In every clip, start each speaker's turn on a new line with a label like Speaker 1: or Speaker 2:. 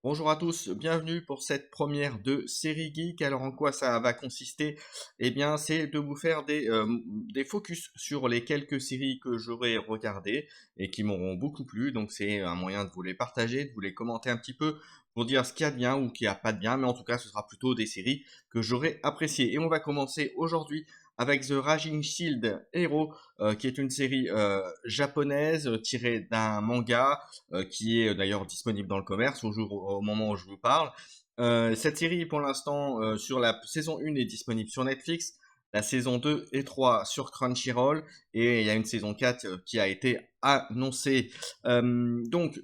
Speaker 1: Bonjour à tous, bienvenue pour cette première de Série Geek. Alors en quoi ça va consister? Eh bien c'est de vous faire des focus sur les quelques séries que j'aurai regardées et qui m'auront beaucoup plu. Donc c'est un moyen de vous les partager, de vous les commenter un petit peu pour dire ce qu'il y a de bien ou qu'il n'y a pas de bien. Mais en tout cas ce sera plutôt des séries que j'aurai appréciées. Et on va commencer aujourd'hui avec The Raging Shield Hero, qui est une série japonaise tirée d'un manga qui est d'ailleurs disponible dans le commerce au moment où je vous parle. Cette série, pour l'instant, sur la saison 1 est disponible sur Netflix, la saison 2 et 3 sur Crunchyroll, et il y a une saison 4 qui a été annoncée. Donc,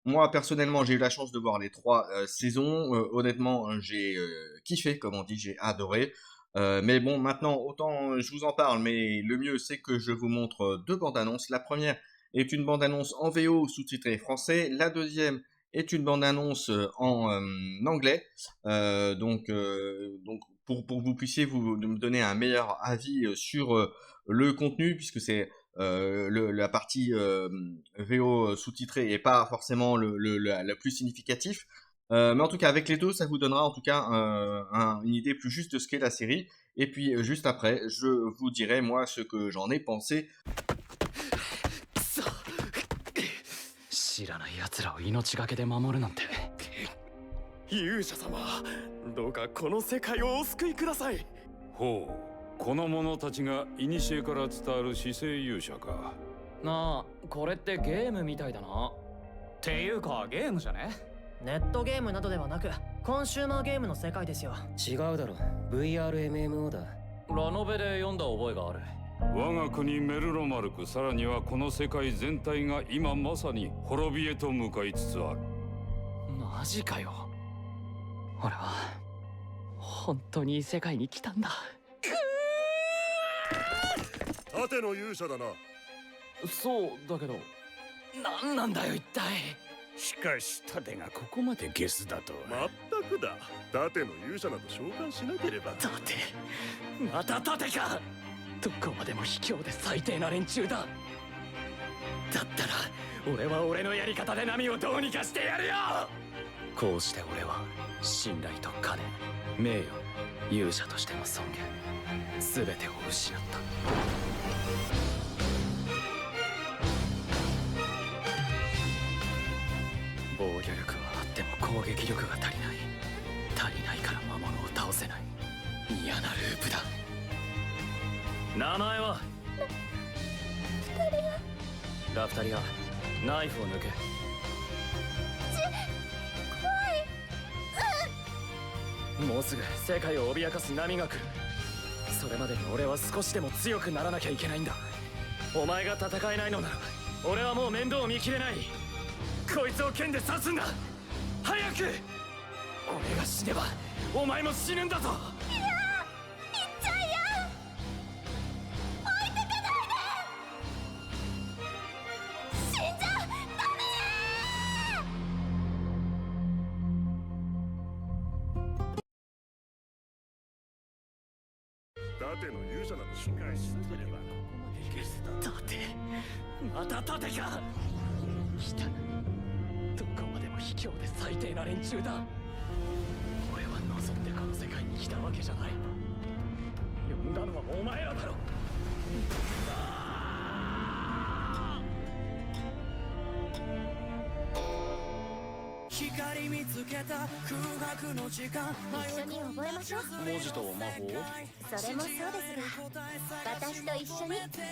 Speaker 1: moi, personnellement, j'ai eu la chance de voir les trois saisons. Honnêtement, j'ai kiffé, comme on dit, j'ai adoré. Mais bon, maintenant, autant je vous en parle, mais le mieux, c'est que je vous montre deux bandes annonces. La première est une bande-annonce en VO sous-titrée français. La deuxième est une bande-annonce en anglais. Donc pour que vous puissiez me donner un meilleur avis sur le contenu, puisque c'est la partie VO sous-titrée et pas forcément la plus significatif. Mais en tout cas, avec les deux, ça vous donnera en tout cas une idée plus juste de ce qu'est la série. Et puis juste après, je vous dirai moi ce que j'en ai pensé.
Speaker 2: 知らない奴らを命がけで守るなんて。
Speaker 3: 勇者様、どうかこの世界をお救いください。
Speaker 4: ほう、この者たちが古から伝わる死生勇者か。
Speaker 2: なあ、これってゲームみたいだな。っていうかゲームじゃね？
Speaker 5: ネットゲームなどではなくコンシューマーゲームの世界ですよ。
Speaker 6: 違うだろ、 VRMMO だ。
Speaker 2: ラノベで読んだ覚えがある。
Speaker 4: 我が国メルロマルク、さらにはこの世界全体が今まさに滅びへと向かいつつある。
Speaker 2: マジかよ。俺は本当に異世界に来たんだ。
Speaker 3: 盾の勇者だな。
Speaker 2: そうだけど、なんなんだよ一体。
Speaker 7: しかし盾がここまでゲスだとは。
Speaker 3: まったくだ。盾の勇者など召喚しなければ。
Speaker 2: 盾、また盾か。どこまでも卑怯で最低な連中だ。だったら俺は俺のやり方でナミをどうにかしてやるよ。こうして俺は信頼と金、名誉、勇者としての尊厳、全てを失った。防御力はあっても攻撃力が足りない。足りないから魔物を倒せない。嫌なループだ。名前はラフタリア。ナイフを抜け。もうすぐ世界を脅かす波が来る。それまでに俺は少しでも強くならなきゃいけないんだ。お前が戦えないのなら俺はもう面倒を見きれない。こいつを剣で刺すんだ。早く。俺が死ねばお前も死ぬんだぞ。
Speaker 3: 盾の勇者など召喚しなければ。ゲスだ。
Speaker 2: 盾、また盾か。来たな。どこまでも卑怯で最低な連中だ。俺は望んでこの世界に来たわけじゃない。呼んだのはお前らだろ。
Speaker 5: 光見つけた空白の時間。
Speaker 8: 一緒に覚えましょう。
Speaker 2: 文字と魔法。
Speaker 8: それもそうですが、私と一緒にです。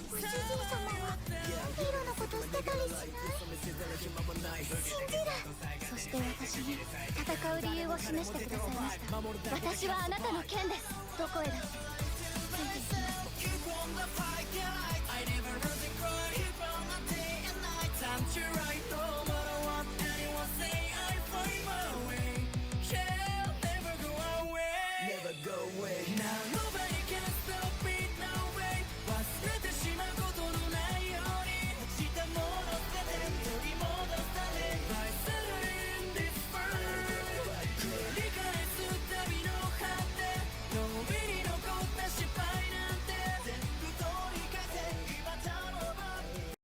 Speaker 8: 主人様はヒーローのこと捨てたりしない？信じる。そして私に戦う理由を示してくださいました。私はあなたの剣です。どこへだってついていきます。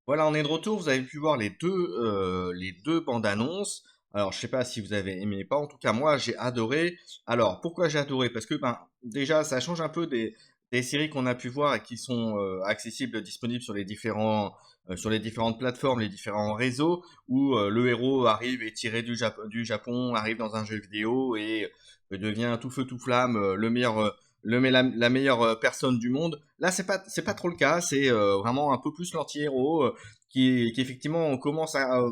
Speaker 1: Voilà, on est de retour. Vous avez pu voir les deux bandes annonces. Alors, je sais pas si vous avez aimé ou pas. En tout cas, moi, j'ai adoré. Alors, pourquoi j'ai adoré? Parce que, ben, déjà, ça change un peu des séries qu'on a pu voir et qui sont accessibles, disponibles sur les différentes plateformes, les différents réseaux, où le héros arrive et tiré du Japon, arrive dans un jeu vidéo et devient tout feu tout flamme, le meilleur, la meilleure personne du monde. Là, c'est pas trop le cas. C'est vraiment un peu plus l'anti-héros qui effectivement on commence à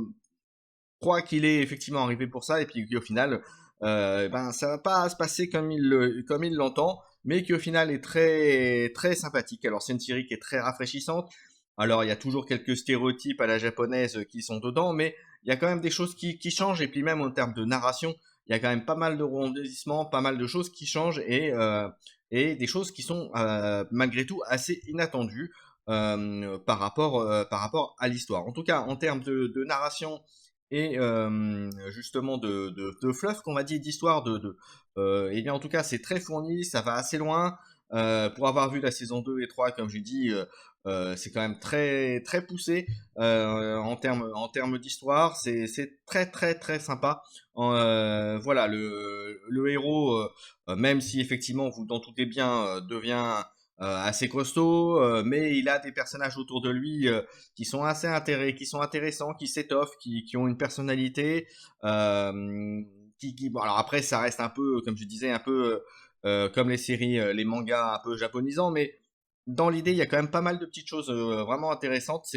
Speaker 1: croit qu'il est effectivement arrivé pour ça et puis qu'au final, ben ça va pas se passer comme il l'entend, mais qui au final est très très sympathique. Alors c'est une série qui est très rafraîchissante. Alors il y a toujours quelques stéréotypes à la japonaise qui sont dedans, mais il y a quand même des choses qui changent et puis même en termes de narration, il y a quand même pas mal de rebondissements, pas mal de choses qui changent et des choses qui sont malgré tout assez inattendues par rapport à l'histoire. En tout cas, en termes de narration et justement de fluff qu'on va dire d'histoire et bien en tout cas c'est très fourni, ça va assez loin. Pour avoir vu la saison 2 et 3 comme j'ai dit, c'est quand même très très poussé en termes d'histoire, c'est très très très sympa. Voilà, le héros même si effectivement vous en doutez bien devient assez costaud, mais il a des personnages autour de lui qui sont intéressants, qui s'étoffent, qui ont une personnalité. Bon, alors après, ça reste un peu, comme je disais, un peu comme les séries, les mangas un peu japonisants, mais dans l'idée, il y a quand même pas mal de petites choses vraiment intéressantes.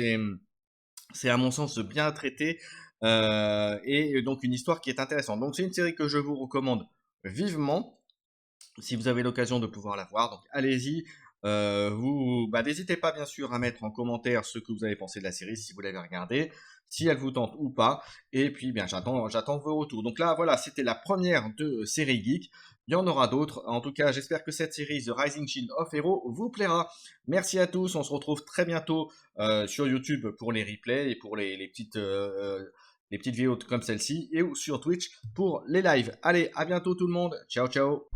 Speaker 1: C'est à mon sens bien traité et donc une histoire qui est intéressante. Donc c'est une série que je vous recommande vivement si vous avez l'occasion de pouvoir la voir. Donc allez-y. N'hésitez pas bien sûr à mettre en commentaire ce que vous avez pensé de la série si vous l'avez regardée, si elle vous tente ou pas. Et puis bien j'attends vos retours. Donc là voilà, c'était la première de série geek. Il y en aura d'autres. En tout cas, j'espère que cette série The Rising Shield of Hero vous plaira. Merci à tous. On se retrouve très bientôt sur YouTube pour les replays et pour les petites vidéos comme celle-ci et ou sur Twitch pour les lives. Allez, à bientôt tout le monde. Ciao ciao.